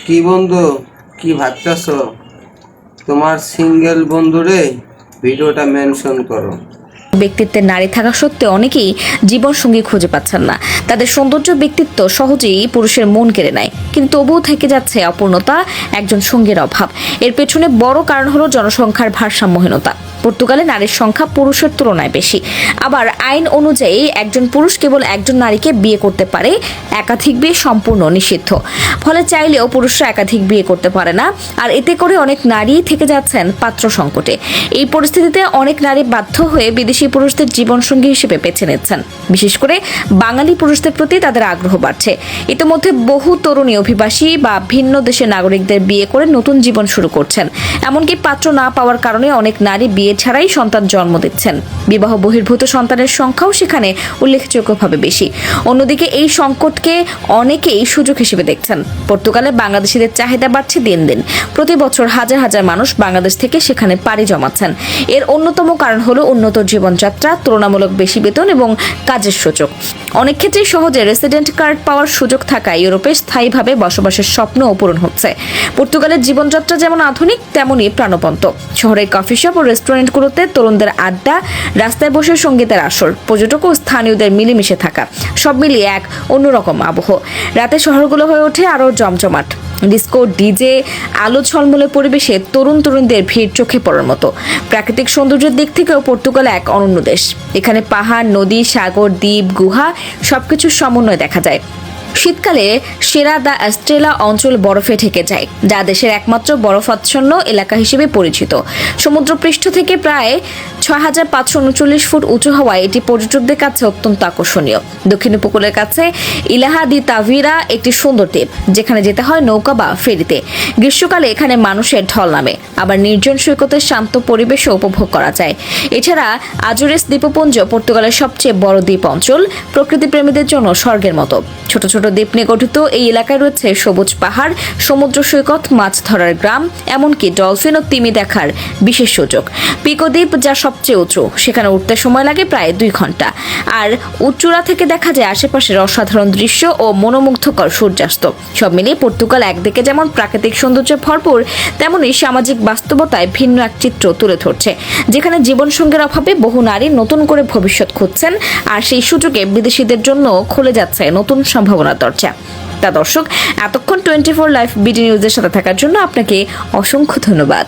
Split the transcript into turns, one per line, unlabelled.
কি বন্ধু, কি ভাবতেছ? তোমার সিঙ্গেল বন্ধুরে ভিডিওটা মেনশন করো।
ব্যক্তিত্বের নারী থাকা সত্ত্বেও অনেকেই জীবনসঙ্গী খুঁজে পাচ্ছেন না। তাদের সৌন্দর্য ব্যক্তিত্ব সহজেই পুরুষের মন কেড়ে নেয়, কিন্তু তবুও থেকে যাচ্ছে অপূর্ণতা, একজন সঙ্গীর অভাব। এর পেছনে বড় কারণ হলো জনসংখ্যার ভারসাম্যহীনতা। পর্তুগালে নারীর সংখ্যা পুরুষের তুলনায় বেশি। আবার আইন অনুযায়ী একজন পুরুষ কেবল একজন নারীকে বিয়ে করতে পারে, একাধিক বিয়ে সম্পূর্ণ নিষিদ্ধ। ফলে চাইলেও পুরুষরা একাধিক বিয়ে করতে পারে না, আর এতে করে অনেক নারী থেকে যাচ্ছেন পাত্র সংকটে। এই পরিস্থিতিতে অনেক নারী বাধ্য হয়ে বিদেশি পুরুষদের জীবনসঙ্গী হিসেবে বেছে নিচ্ছেন। বিশেষ করে বাঙালি পুরুষদের প্রতি তাদের আগ্রহ বাড়ছে। ইতিমধ্যে বহু তরুণী অভিবাসী বা ভিন্ন দেশের নাগরিকদের বিয়ে করে নতুন জীবন শুরু করছেন। এমনকি পাত্র না পাওয়ার কারণে অনেক নারী বিয়ে ছাড়াই সন্তান জন্ম দিচ্ছেন। বিবাহ বহির্ভূত সন্তানের সংখ্যাও সেখানে উল্লেখযোগ্যভাবে বেশি। অন্যদিকে এই সংকটকে অনেকেই সুযোগ হিসেবে দেখছেন। পর্তুগালে বাংলাদেশিদের চাহিদা বাড়ছে দিন দিন। প্রতি বছর হাজার হাজার মানুষ বাংলাদেশ থেকে সেখানে পাড়ি জমাচ্ছেন। এর অন্যতম কারণ হলো উন্নত জীবনযাত্রা, তুলনামূলক বেশি বেতন এবং কাজের সুযোগ। অনেক ক্ষেত্রেই সহজে রেসিডেন্ট কার্ড পাওয়ার সুযোগ থাকায় ইউরোপে স্থায়ীভাবে বসবাসের স্বপ্নও পূরণ হচ্ছে। পর্তুগালের জীবনযাত্রা যেমন আধুনিক, তেমনই প্রাণবন্ত। শহরের কফি শপ ও রেস্টুরেন্টগুলোতে তরুণদের আড্ডা, রাস্তায় বসে সঙ্গীতের আসর, পর্যটক ও স্থানীয়দের মিলেমিশে থাকা, সব মিলিয়ে এক অন্যরকম আবহ। রাতে শহরগুলো হয়ে ওঠে আরও জমজমাট। ডিস্কো, ডিজে, আলো ঝলমলে পরিবেশে তরুণদের ভিড় চোখে পড়ার মতো। প্রাকৃতিক সৌন্দর্যের দিক থেকেও পর্তুগাল এক অনন্য দেশ। এখানে পাহাড়, নদী, সাগর, দ্বীপ, গুহা সবকিছুর সমন্বয় দেখা যায়। শীতকালে সেরা দা এস্ট্রেলা অঞ্চল বরফে ঢেকে যায়, যা দেশের একমাত্র বরফাচ্ছন্ন এলাকা হিসেবে পরিচিত। সমুদ্রপৃষ্ঠ থেকে প্রায় ৬,৫৩৯ ফুট উঁচু হওয়ায় এটি পর্যটকদের কাছে অত্যন্ত আকর্ষণীয়। দক্ষিণ উপকূলের কাছে ইলাহা দি তাভিরা একটি সুন্দর দ্বীপ, যেখানে যেতে হয় নৌকা বা ফেরিতে। গ্রীষ্মকালে এখানে মানুষের ঢল নামে, আবার নির্জন সৈকতের শান্ত পরিবেশও উপভোগ করা যায়। এছাড়া আজোরেস দ্বীপপুঞ্জ পর্তুগালের সবচেয়ে বড় দ্বীপ অঞ্চল, প্রকৃতিপ্রেমীদের জন্য স্বর্গের মতো। ছোট ছোট দ্বীপ নিয়ে গঠিত এই এলাকায় রয়েছে সবুজ পাহাড়, সমুদ্র সৈকত, মাছ ধরার গ্রাম, এমনকি ডলফিন ও তিমি দেখার বিশেষ সুযোগ। পিকো দ্বীপ, যা সবচেয়ে উঁচু, সেখানে উঠতে সময় লাগে প্রায় 2 ঘন্টা। আর উচ্চূড়া থেকে দেখা যায় আশেপাশের অসাধারণ দৃশ্য ও মনোমুগ্ধকর সূর্যাস্ত। সব মিলিয়ে পর্তুগাল একদিকে যেমন প্রাকৃতিক সৌন্দর্যে ভরপুর, তেমনই সামাজিক বাস্তবতায় ভিন্ন এক চিত্র তুলে ধরছে, যেখানে জীবনসঙ্গীর অভাবে বহু নারী নতুন করে ভবিষ্যৎ খুঁজছেন, আর সেই সুযোগে বিদেশিদের জন্য খুলে যাচ্ছে নতুন সম্ভাবনার দরজা। তা দর্শক, এতক্ষণ 24 লাইভ বিডি নিউজের সাথে থাকার জন্য আপনাকে অসংখ্য ধন্যবাদ।